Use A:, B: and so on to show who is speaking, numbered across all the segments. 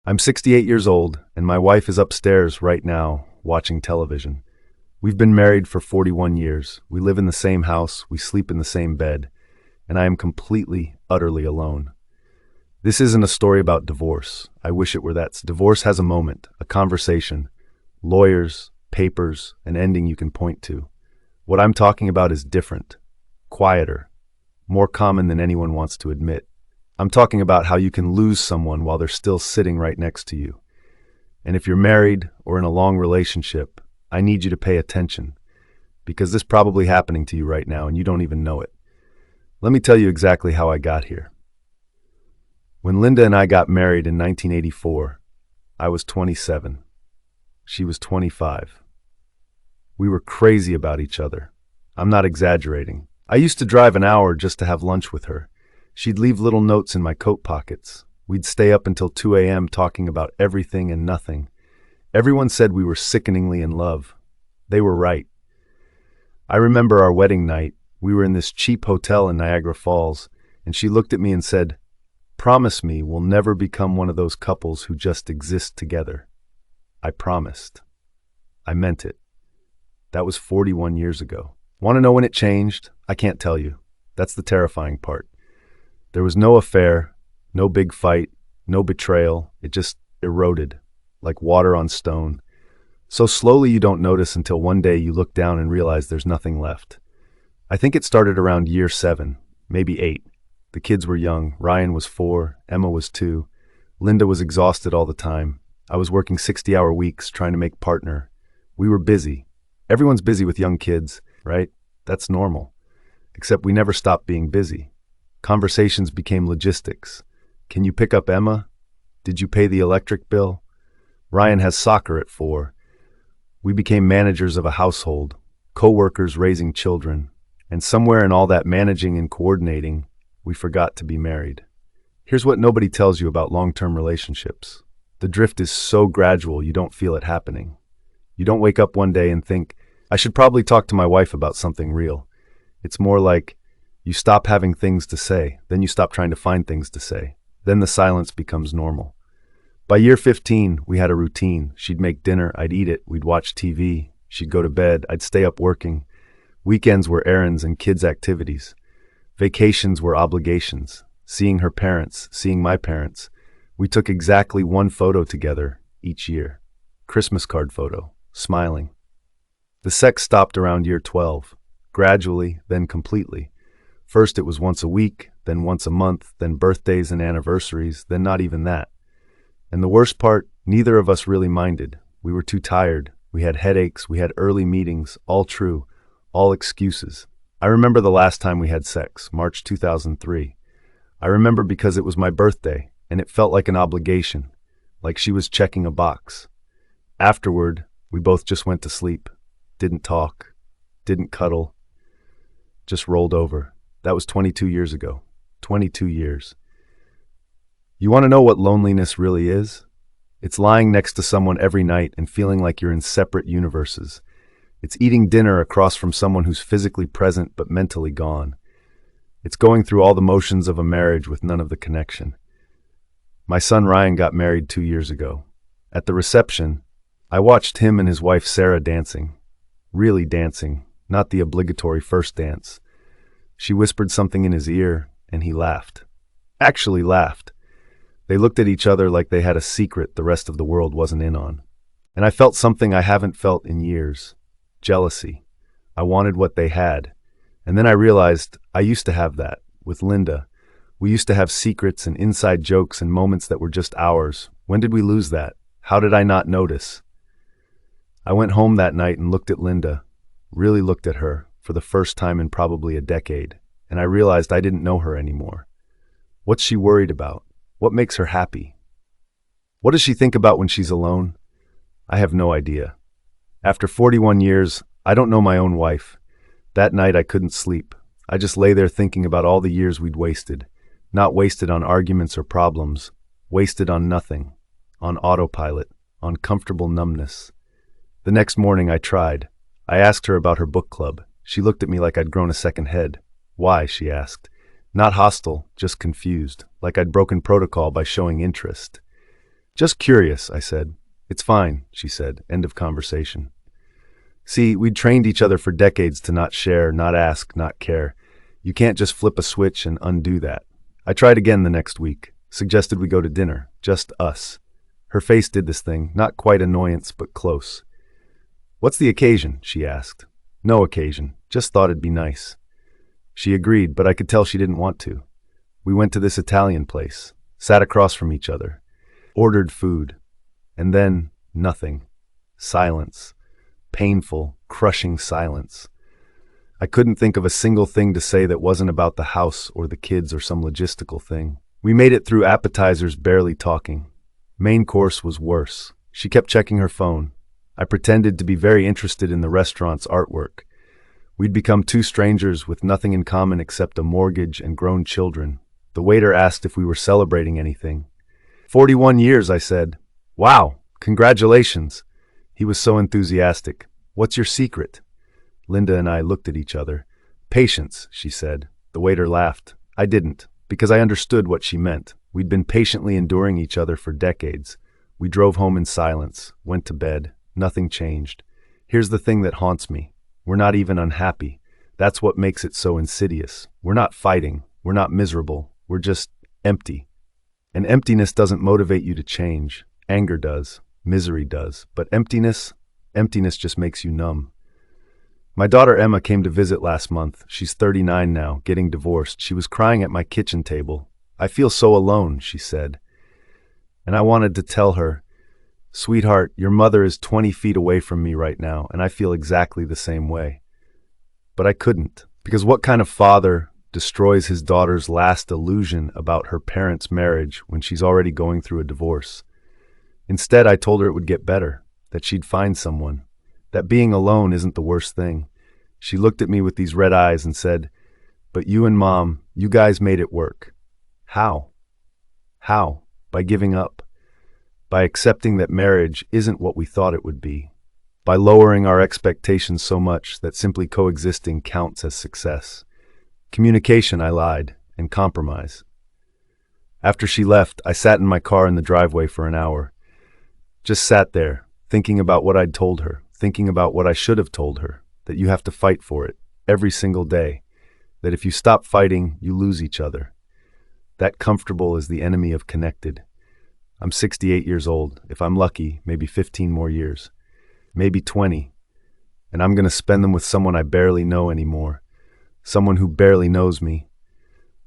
A: I'm 68 years old, and my wife is upstairs right now watching television. We've been married for 41 years. We live in the same house, we sleep in the same bed, and I am completely, utterly alone. This isn't a story about divorce. I wish it were that. Divorce has a moment, a conversation, lawyers, papers, an ending you can point to. What I'm talking about is different, quieter, more common than anyone wants to admit. I'm talking about how you can lose someone while they're still sitting right next to you. And if you're married or in a long relationship, I need you to pay attention, because this is probably happening to you right now and you don't even know it. Let me tell you exactly how I got here. When Linda and I got married in 1984, I was 27. She was 25. We were crazy about each other. I'm not exaggerating. I used to drive an hour just to have lunch with her. She'd leave little notes in my coat pockets. We'd stay up until 2 a.m. talking about everything and nothing. Everyone said we were sickeningly in love. They were right. I remember our wedding night. We were in this cheap hotel in Niagara Falls, and she looked at me and said, "Promise me we'll never become one of those couples who just exist together." I promised. I meant it. That was 41 years ago. Want to know when it changed? I can't tell you. That's the terrifying part. There was no affair, no big fight, no betrayal. It just eroded, like water on stone. So slowly you don't notice until one day you look down and realize there's nothing left. I think it started around year 7, maybe 8. The kids were young. Ryan was 4, Emma was 2. Linda was exhausted all the time. I was working 60-hour weeks trying to make partner. We were busy. Everyone's busy with young kids, right? That's normal. Except we never stopped being busy. Conversations became logistics. Can you pick up Emma? Did you pay the electric bill? Ryan has soccer at 4. We became managers of a household, co-workers raising children, and somewhere in all that managing and coordinating, we forgot to be married. Here's what nobody tells you about long-term relationships. The drift is so gradual you don't feel it happening. You don't wake up one day and think, I should probably talk to my wife about something real. It's more like, you stop having things to say, then you stop trying to find things to say. Then the silence becomes normal. By year 15, we had a routine. She'd make dinner, I'd eat it, we'd watch TV. She'd go to bed, I'd stay up working. Weekends were errands and kids' activities. Vacations were obligations. Seeing her parents, seeing my parents. We took exactly one photo together each year. Christmas card photo, smiling. The sex stopped around year 12. Gradually, then completely. First it was once a week, then once a month, then birthdays and anniversaries, then not even that. And the worst part, neither of us really minded. We were too tired. We had headaches, we had early meetings, all true, all excuses. I remember the last time we had sex, March 2003. I remember because it was my birthday, and it felt like an obligation, like she was checking a box. Afterward, we both just went to sleep, didn't talk, didn't cuddle, just rolled over. That was 22 years ago. 22 years. You want to know what loneliness really is? It's lying next to someone every night and feeling like you're in separate universes. It's eating dinner across from someone who's physically present but mentally gone. It's going through all the motions of a marriage with none of the connection. My son Ryan got married 2 years ago. At the reception, I watched him and his wife Sarah dancing. Really dancing, not the obligatory first dance. She whispered something in his ear, and he laughed. Actually laughed. They looked at each other like they had a secret the rest of the world wasn't in on. And I felt something I haven't felt in years. Jealousy. I wanted what they had. And then I realized I used to have that, with Linda. We used to have secrets and inside jokes and moments that were just ours. When did we lose that? How did I not notice? I went home that night and looked at Linda, really looked at her, for the first time in probably a decade, and I realized I didn't know her anymore. What's she worried about? What makes her happy? What does she think about when she's alone? I have no idea. After 41 years, I don't know my own wife. That night I couldn't sleep. I just lay there thinking about all the years we'd wasted. Not wasted on arguments or problems. Wasted on nothing. On autopilot. On comfortable numbness. The next morning I tried. I asked her about her book club. She looked at me like I'd grown a second head. Why, she asked. Not hostile, just confused, like I'd broken protocol by showing interest. Just curious, I said. It's fine, she said. End of conversation. See, we'd trained each other for decades to not share, not ask, not care. You can't just flip a switch and undo that. I tried again the next week, suggested we go to dinner, just us. Her face did this thing, not quite annoyance, but close. What's the occasion? She asked. No occasion, just thought it'd be nice. She agreed, but I could tell she didn't want to. We went to this Italian place, sat across from each other, ordered food, and then nothing. Silence. Painful, crushing silence. I couldn't think of a single thing to say that wasn't about the house or the kids or some logistical thing. We made it through appetizers barely talking. Main course was worse. She kept checking her phone. I pretended to be very interested in the restaurant's artwork. We'd become two strangers with nothing in common except a mortgage and grown children. The waiter asked if we were celebrating anything. 41 years, I said. Wow, congratulations. He was so enthusiastic. What's your secret? Linda and I looked at each other. Patience, she said. The waiter laughed. I didn't, because I understood what she meant. We'd been patiently enduring each other for decades. We drove home in silence, went to bed. Nothing changed. Here's the thing that haunts me. We're not even unhappy. That's what makes it so insidious. We're not fighting. We're not miserable. We're just empty. And emptiness doesn't motivate you to change. Anger does. Misery does. But emptiness just makes you numb. My daughter Emma came to visit last month. She's 39 now, getting divorced. She was crying at my kitchen table. I feel so alone, she said. And I wanted to tell her, sweetheart, your mother is 20 feet away from me right now, and I feel exactly the same way. But I couldn't, because what kind of father destroys his daughter's last illusion about her parents' marriage when she's already going through a divorce? Instead, I told her it would get better, that she'd find someone, that being alone isn't the worst thing. She looked at me with these red eyes and said, but you and Mom, you guys made it work. How? How? By giving up. By accepting that marriage isn't what we thought it would be. By lowering our expectations so much that simply coexisting counts as success. Communication, I lied, and compromise. After she left, I sat in my car in the driveway for an hour. Just sat there, thinking about what I'd told her, thinking about what I should have told her, that you have to fight for it, every single day, that if you stop fighting, you lose each other. That comfortable is the enemy of connected. I'm 68 years old. If I'm lucky, maybe 15 more years. Maybe 20. And I'm going to spend them with someone I barely know anymore. Someone who barely knows me.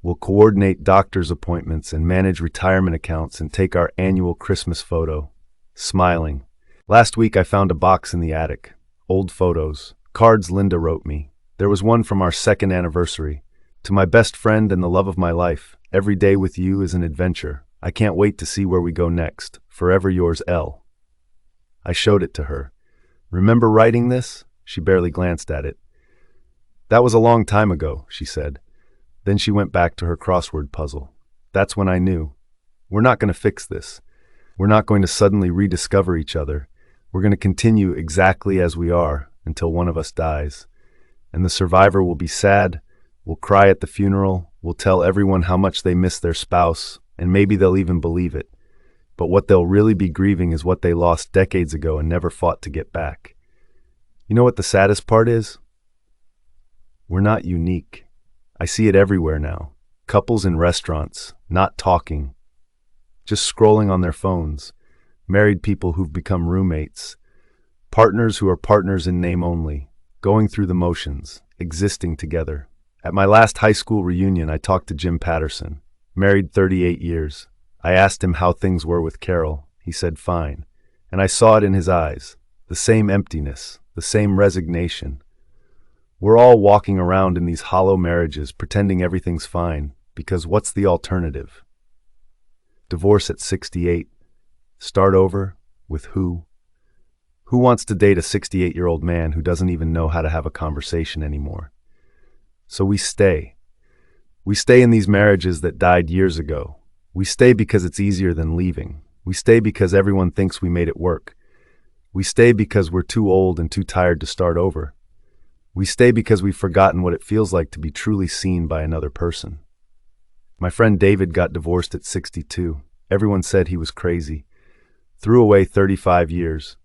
A: We'll coordinate doctor's appointments and manage retirement accounts and take our annual Christmas photo. Smiling. Last week I found a box in the attic. Old photos. Cards Linda wrote me. There was one from our second anniversary. To my best friend and the love of my life, every day with you is an adventure. I can't wait to see where we go next. Forever yours, L. I showed it to her. Remember writing this? She barely glanced at it. That was a long time ago, she said. Then she went back to her crossword puzzle. That's when I knew. We're not going to fix this. We're not going to suddenly rediscover each other. We're going to continue exactly as we are until one of us dies. And the survivor will be sad, will cry at the funeral, will tell everyone how much they miss their spouse, and maybe they'll even believe it. But what they'll really be grieving is what they lost decades ago and never fought to get back. You know what the saddest part is? We're not unique. I see it everywhere now. Couples in restaurants, not talking, just scrolling on their phones. Married people who've become roommates. Partners who are partners in name only, going through the motions, existing together. At my last high school reunion, I talked to Jim Patterson. Married 38 years. I asked him how things were with Carol. He said fine. And I saw it in his eyes. The same emptiness, the same resignation. We're all walking around in these hollow marriages, pretending everything's fine, because what's the alternative? Divorce at 68. Start over? With who? Who wants to date a 68-year-old man who doesn't even know how to have a conversation anymore? So we stay. We stay in these marriages that died years ago. We stay because it's easier than leaving. We stay because everyone thinks we made it work. We stay because we're too old and too tired to start over. We stay because we've forgotten what it feels like to be truly seen by another person. My friend David got divorced at 62. Everyone said he was crazy. Threw away 35 years.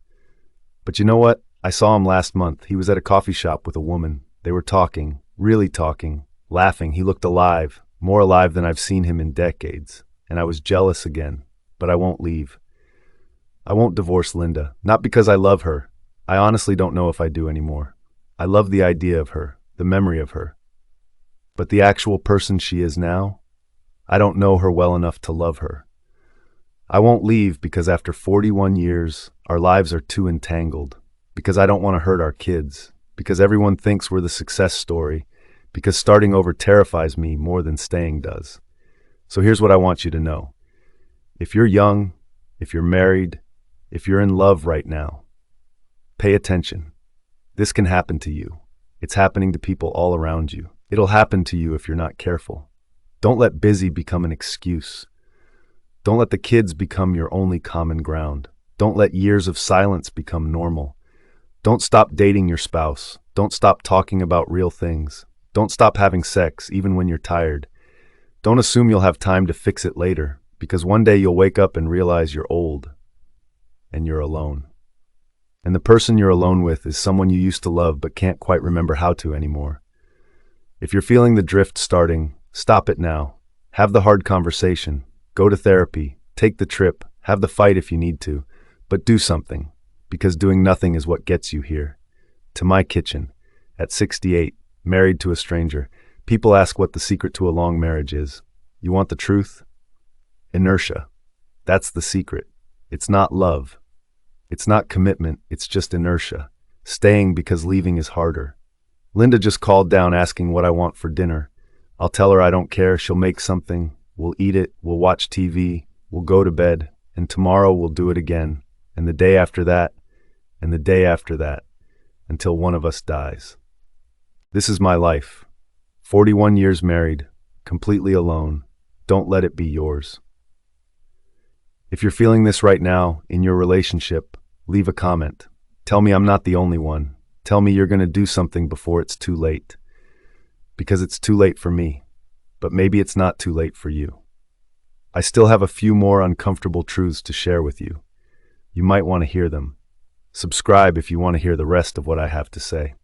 A: But you know what? I saw him last month. He was at a coffee shop with a woman. They were talking, really talking, laughing. He looked alive, more alive than I've seen him in decades. And I was jealous again, but I won't leave. I won't divorce Linda, not because I love her. I honestly don't know if I do anymore. I love the idea of her, the memory of her. But the actual person she is now, I don't know her well enough to love her. I won't leave because after 41 years, our lives are too entangled. Because I don't want to hurt our kids. Because everyone thinks we're the success story. Because starting over terrifies me more than staying does. So here's what I want you to know. If you're young, if you're married, if you're in love right now, pay attention. This can happen to you. It's happening to people all around you. It'll happen to you if you're not careful. Don't let busy become an excuse. Don't let the kids become your only common ground. Don't let years of silence become normal. Don't stop dating your spouse. Don't stop talking about real things. Don't stop having sex, even when you're tired. Don't assume you'll have time to fix it later, because one day you'll wake up and realize you're old and you're alone. And the person you're alone with is someone you used to love but can't quite remember how to anymore. If you're feeling the drift starting, stop it now. Have the hard conversation. Go to therapy. Take the trip. Have the fight if you need to. But do something, because doing nothing is what gets you here. To my kitchen, at 68, married to a stranger. People ask what the secret to a long marriage is. You want the truth? Inertia. That's the secret. It's not love. It's not commitment. It's just inertia. Staying because leaving is harder. Linda just called down asking what I want for dinner. I'll tell her I don't care. She'll make something. We'll eat it. We'll watch TV. We'll go to bed. And tomorrow we'll do it again. And the day after that. And the day after that. Until one of us dies. This is my life. 41 years married. Completely alone. Don't let it be yours. If you're feeling this right now, in your relationship, leave a comment. Tell me I'm not the only one. Tell me you're going to do something before it's too late. Because it's too late for me. But maybe it's not too late for you. I still have a few more uncomfortable truths to share with you. You might want to hear them. Subscribe if you want to hear the rest of what I have to say.